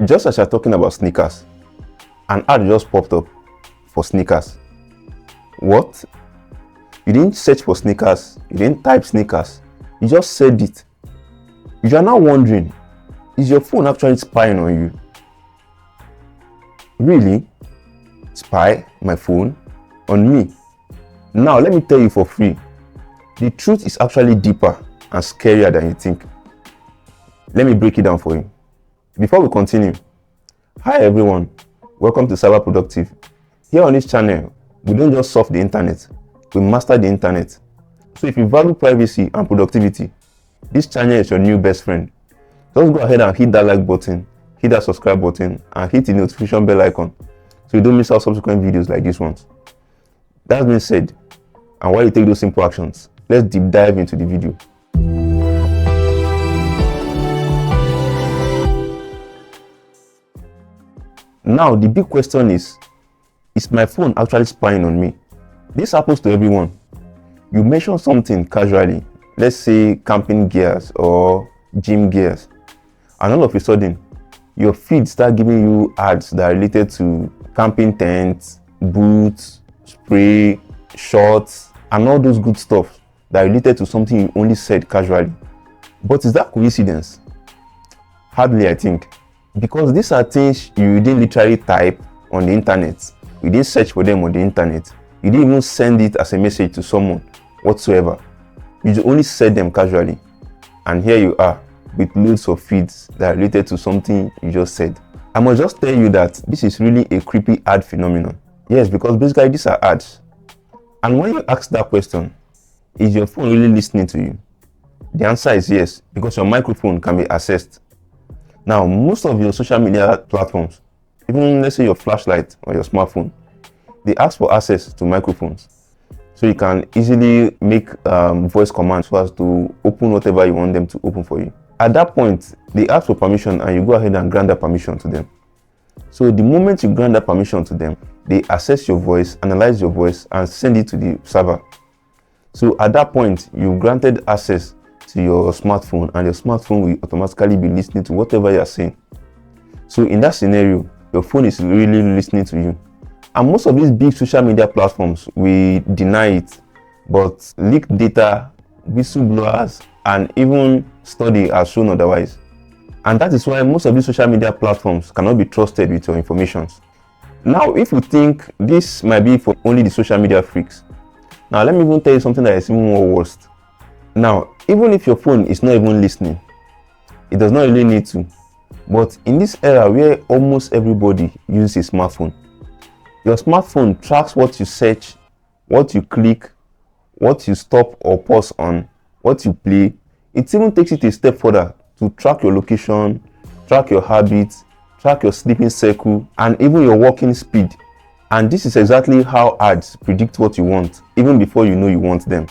Just as you're talking about sneakers, an ad just popped up for sneakers. What? You didn't search for sneakers, you didn't type sneakers, you just said it. You are now wondering, is your phone actually spying on you? Really? Spy my phone on me? Now let me tell you for free, the truth is actually deeper and scarier than you think. Let me break it down for you. Before we continue, hi everyone, welcome to Cyber Productive. Here on this channel, we don't just surf the internet, we master the internet. So if you value privacy and productivity, this channel is your new best friend. Just go ahead and hit that like button, hit that subscribe button, and hit the notification bell icon so you don't miss out subsequent videos like this ones. That being said, and while you take those simple actions, let's deep dive into the video. Now, the big question is my phone actually spying on me? This happens to everyone. You mention something casually, let's say camping gears or gym gears, and all of a sudden, your feed start giving you ads that are related to camping tents, boots, spray, shorts, and all those good stuff that are related to something you only said casually. But is that coincidence? Hardly, I think. Because these are things you didn't literally type on the internet. You didn't search for them on the internet. You didn't even send it as a message to someone whatsoever. You only said them casually. And here you are with loads of feeds that are related to something you just said. I must just tell you that this is really a creepy ad phenomenon. Yes, because basically these are ads. And when you ask that question, is your phone really listening to you? The answer is yes, because your microphone can be accessed. Now, most of your social media platforms, even let's say your flashlight or your smartphone, they ask for access to microphones. So you can easily make voice commands so as to open whatever you want them to open for you. At that point, they ask for permission and you go ahead and grant that permission to them. So the moment you grant that permission to them, they assess your voice, analyze your voice, and send it to the server. So at that point, you've granted access to your smartphone, and your smartphone will automatically be listening to whatever you are saying. So in that scenario, your phone is really listening to you. And most of these big social media platforms will deny it, but leaked data, whistleblowers, and even study has shown otherwise. And that is why most of these social media platforms cannot be trusted with your information. Now, if you think this might be for only the social media freaks, now let me even tell you something that is even more worst. Now, even if your phone is not even listening, it does not really need to. But in this era where almost everybody uses a smartphone, your smartphone tracks what you search, what you click, what you stop or pause on, what you play. It even takes it a step further to track your location, track your habits, track your sleeping cycle, and even your walking speed. And this is exactly how ads predict what you want, even before you know you want them.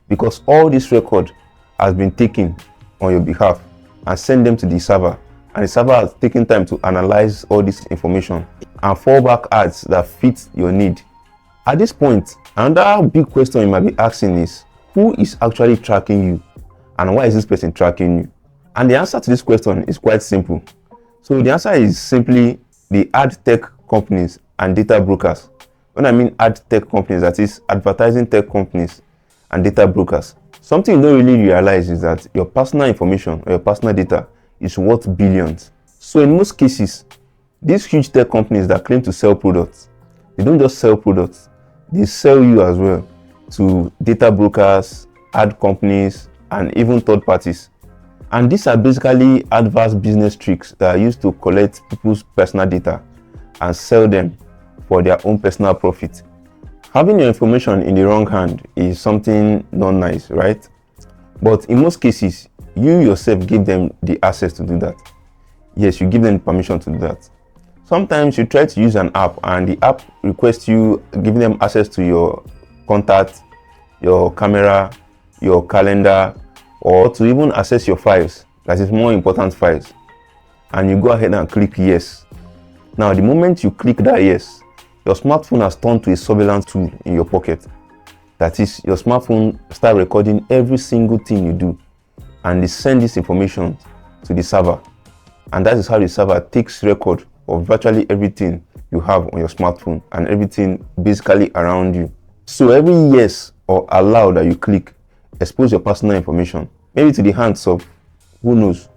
Because all this record has been taken on your behalf and sent them to the server, and the server has taken time to analyze all this information and fall back ads that fit your need. At this point, another big question you might be asking is, who is actually tracking you, and why is this person tracking you? And the answer to this question is quite simple. So the answer is simply the ad tech companies and data brokers. When I mean ad tech companies, that is advertising tech companies and data brokers. Something you don't really realize is that your personal information or your personal data is worth billions. So in most cases, these huge tech companies that claim to sell products, they don't just sell products, they sell you as well to data brokers, ad companies, and even third parties. And these are basically adverse business tricks that are used to collect people's personal data and sell them for their own personal profit. Having your information in the wrong hand is something not nice, right? But in most cases, you yourself give them the access to do that. Yes, you give them permission to do that. Sometimes you try to use an app and the app requests you giving them access to your contact, your camera, your calendar, or to even access your files, that is more important files. And you go ahead and click yes. Now, the moment you click that yes, your smartphone has turned to a surveillance tool in your pocket. That is, your smartphone start recording every single thing you do, and they send this information to the server. And that is how the server takes record of virtually everything you have on your smartphone and everything basically around you. So every yes or allow that you click expose your personal information, maybe to the hands of who knows,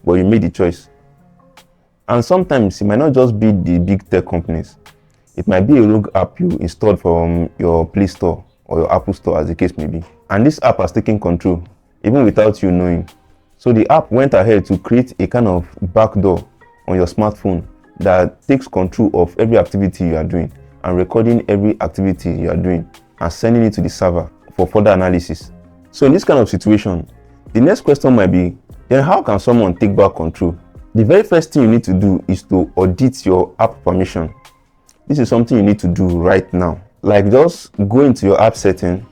but you made the choice. And sometimes it might not just be the big tech companies. It might be a rogue app you installed from your Play Store or your Apple Store, as the case may be. And this app has taken control even without you knowing. So the app went ahead to create a kind of backdoor on your smartphone that takes control of every activity you are doing and recording every activity you are doing and sending it to the server for further analysis. So in this kind of situation, the next question might be, then how can someone take back control? The very first thing you need to do is to audit your app permission. This is something you need to do right now. Like, just go into your app setting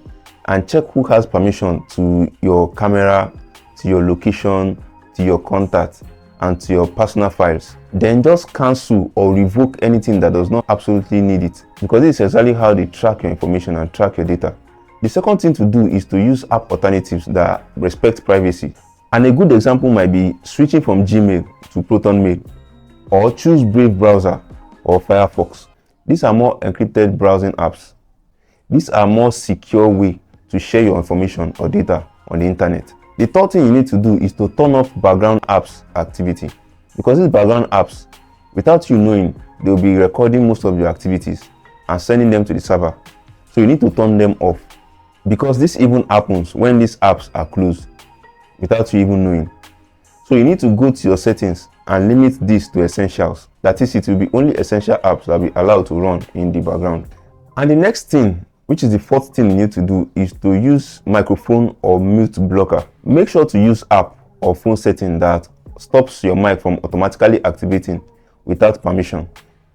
and check who has permission to your camera, to your location, to your contacts, and to your personal files. Then just cancel or revoke anything that does not absolutely need it, because this is exactly how they track your information and track your data. The second thing to do is to use app alternatives that respect privacy. And a good example might be switching from Gmail to ProtonMail, or choose Brave browser or Firefox. These are more encrypted browsing apps. These are more secure way to share your information or data on the internet. The third thing you need to do is to turn off background apps activity, because these background apps, without you knowing, they will be recording most of your activities and sending them to the server. So you need to turn them off, because this even happens when these apps are closed without you even knowing. So you need to go to your settings and limit this to essentials. That is, it will be only essential apps that will be allowed to run in the background. And the next thing, which is the fourth thing you need to do, is to use microphone or mute blocker. Make sure to use app or phone setting that stops your mic from automatically activating without permission.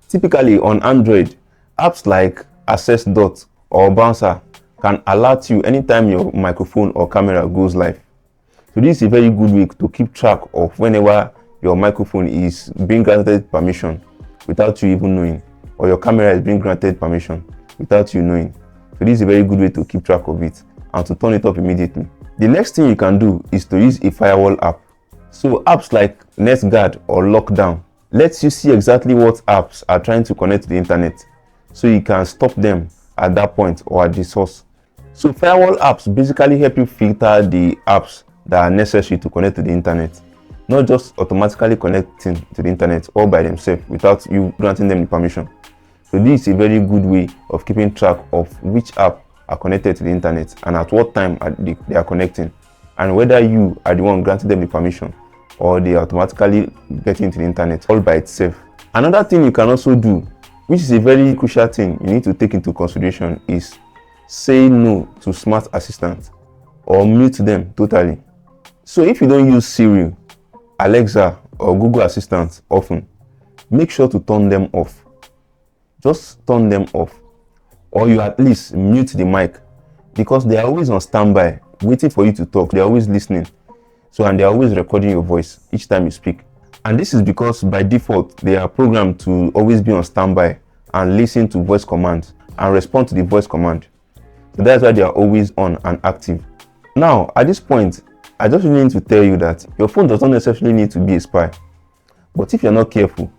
Typically on Android, apps like Access Dot or Bouncer can alert you anytime your microphone or camera goes live. So this is a very good way to keep track of whenever your microphone is being granted permission without you even knowing, or your camera is being granted permission without you knowing. So this is a very good way to keep track of it and to turn it up immediately. The next thing you can do is to use a firewall app. So apps like NetGuard or Lockdown lets you see exactly what apps are trying to connect to the internet, so you can stop them at that point or at the source. So firewall apps basically help you filter the apps that are necessary to connect to the internet, not just automatically connecting to the internet all by themselves without you granting them the permission. So this is a very good way of keeping track of which app are connected to the internet and at what time they are connecting, and whether you are the one granting them the permission or they automatically get into the internet all by itself. Another thing you can also do, which is a very crucial thing you need to take into consideration, is say no to smart assistants or mute them totally. So if you don't use Siri, Alexa, or Google Assistant often, make sure to turn them off. Just turn them off, or you at least mute the mic, because they are always on standby waiting for you to talk. They are always listening, and they are always recording your voice each time you speak. And this is because by default they are programmed to always be on standby and listen to voice commands and respond to the voice command. So that's why they are always on and active. Now at this point, I just really need to tell you that your phone does not necessarily need to be a spy, but if you're not careful,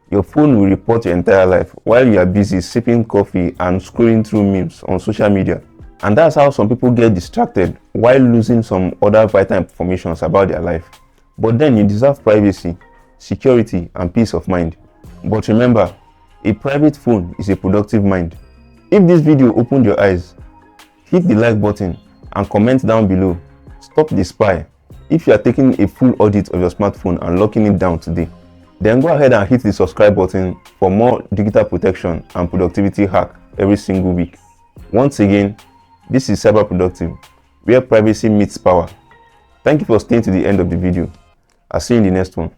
your phone will report your entire life while you are busy sipping coffee and scrolling through memes on social media. And that's how some people get distracted while losing some other vital information about their life. But then you deserve privacy, security, and peace of mind. But remember, a private phone is a productive mind. If this video opened your eyes, hit the like button and comment down below. Stop the spy. If you are taking a full audit of your smartphone and locking it down today, then go ahead and hit the subscribe button for more digital protection and productivity hack every single week. Once again, this is Cyber Productive, where privacy meets power. Thank you for staying to the end of the video. I'll see you in the next one.